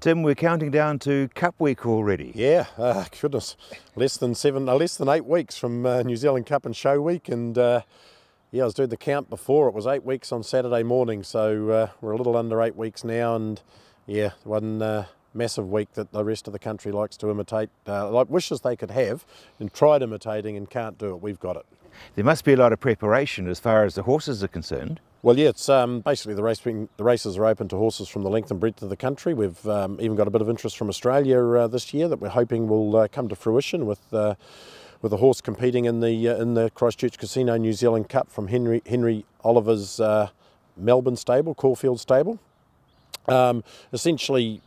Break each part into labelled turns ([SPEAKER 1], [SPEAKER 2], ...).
[SPEAKER 1] Tim, we're counting down to Cup Week already.
[SPEAKER 2] Yeah, goodness, less than 8 weeks from New Zealand Cup and Show Week, and yeah, I was doing the count before. It was 8 weeks on Saturday morning, so we're a little under 8 weeks now, and yeah, one massive week that the rest of the country likes to imitate, like wishes they could have, and tried imitating and can't do it. We've got it.
[SPEAKER 1] There must be a lot of preparation as far as the horses are concerned.
[SPEAKER 2] Well, yeah, it's basically the races are open to horses from the length and breadth of the country. We've even got a bit of interest from Australia this year that we're hoping will come to fruition with a horse competing in the Christchurch Casino New Zealand Cup from Henry Oliver's Melbourne stable, Caulfield stable. Essentially,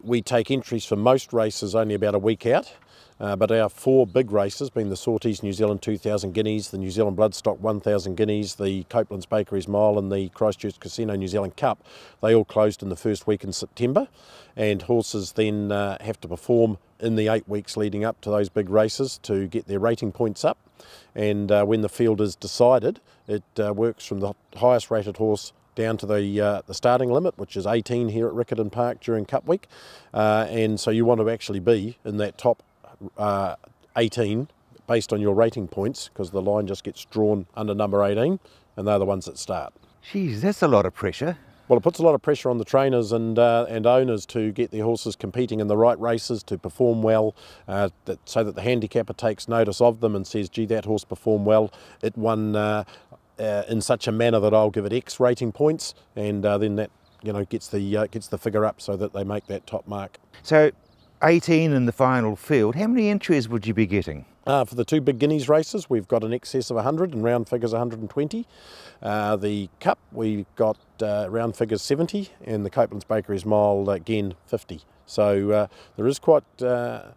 [SPEAKER 2] we take entries for most races only about a week out. But our 4 big races, being the Sawteys New Zealand 2,000 guineas, the New Zealand Bloodstock 1,000 guineas, the Copeland's Bakeries Mile and the Christchurch Casino New Zealand Cup, they all closed in the first week in September, and horses then have to perform in the 8 weeks leading up to those big races to get their rating points up. And when the field is decided, it works from the highest rated horse down to the starting limit, which is 18 here at Riccarton Park during Cup Week, and so you want to actually be in that top 18 based on your rating points, because the line just gets drawn under number 18 and they're the ones that start.
[SPEAKER 1] Geez, that's a lot of pressure.
[SPEAKER 2] Well, it puts a lot of pressure on the trainers and owners to get their horses competing in the right races, to perform well, so that the handicapper takes notice of them and says, gee, that horse performed well, it won in such a manner that I'll give it X rating points, and then that gets the figure up so that they make that top mark.
[SPEAKER 1] So 18 in the final field, how many entries would you be getting?
[SPEAKER 2] For the 2 big guineas races, we've got an excess of 100 and round figures 120. The Cup, we've got round figures 70, and the Copeland's Bakeries Mile, again, 50. So there's quite a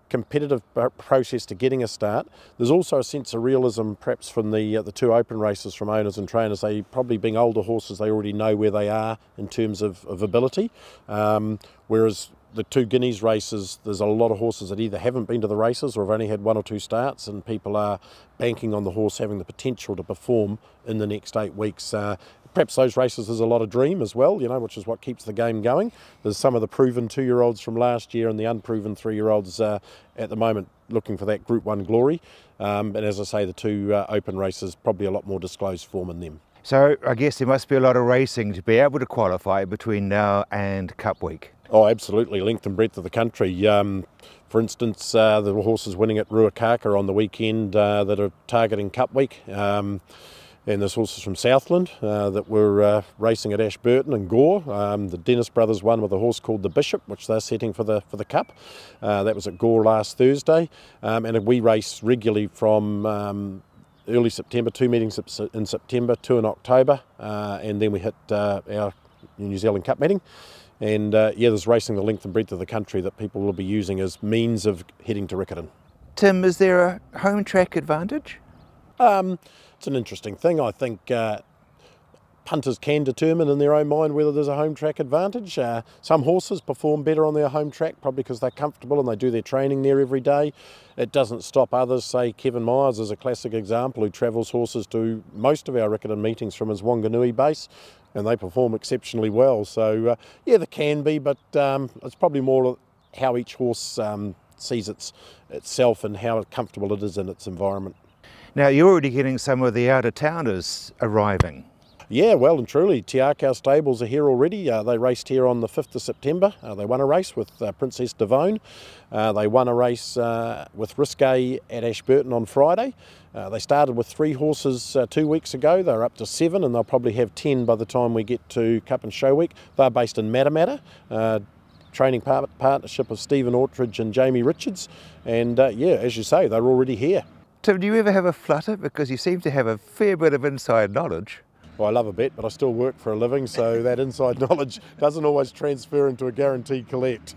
[SPEAKER 2] competitive process to getting a start. There's also a sense of realism perhaps from the 2 open races from owners and trainers. They probably, being older horses, they already know where they are in terms of ability, whereas the 2 guineas races, there's a lot of horses that either haven't been to the races or have only had 1 or 2 starts, and people are banking on the horse having the potential to perform in the next 8 weeks. Perhaps those races, there's a lot of dream as well, which is what keeps the game going. There's some of the proven 2-year-olds from last year and the unproven 3-year-olds at the moment looking for that Group 1 glory. And as I say, the 2 open races, probably a lot more disclosed form in them.
[SPEAKER 1] So I guess there must be a lot of racing to be able to qualify between now and Cup Week.
[SPEAKER 2] Oh, absolutely, length and breadth of the country. For instance, the horses winning at Riccarton on the weekend that are targeting Cup Week. And there's horses from Southland that were racing at Ashburton and Gore. The Dennis brothers won with a horse called the Bishop, which they're setting for the Cup. That was at Gore last Thursday. And we race regularly from early September, 2 meetings in September, 2 in October, and then we hit our New Zealand Cup meeting. And yeah, there's racing the length and breadth of the country that people will be using as means of heading to Riccarton.
[SPEAKER 1] Tim, is there a home track advantage?
[SPEAKER 2] It's an interesting thing. I think punters can determine in their own mind whether there's a home track advantage. Some horses perform better on their home track, probably because they're comfortable and they do their training there every day. It doesn't stop others. Say Kevin Myers is a classic example, who travels horses to most of our Riccarton meetings from his Wanganui base, and they perform exceptionally well. So yeah, there can be, but it's probably more how each horse sees itself and how comfortable it is in its environment.
[SPEAKER 1] Now, you're already getting some of the out-of-towners arriving.
[SPEAKER 2] Yeah, well and truly. Te Akau stables are here already. They raced here on the 5th of September. They won a race with Princess Devone. They won a race with Risque at Ashburton on Friday. They started with 3 horses 2 weeks ago. They're up to 7, and they'll probably have 10 by the time we get to Cup and Show Week. They're based in Matamata. Training partnership of Stephen Ortridge and Jamie Richards. And yeah, as you say, they're already here.
[SPEAKER 1] Tim, do you ever have a flutter? Because you seem to have a fair bit of inside knowledge.
[SPEAKER 2] Well, I love a bet, but I still work for a living, so that inside knowledge doesn't always transfer into a guaranteed collect.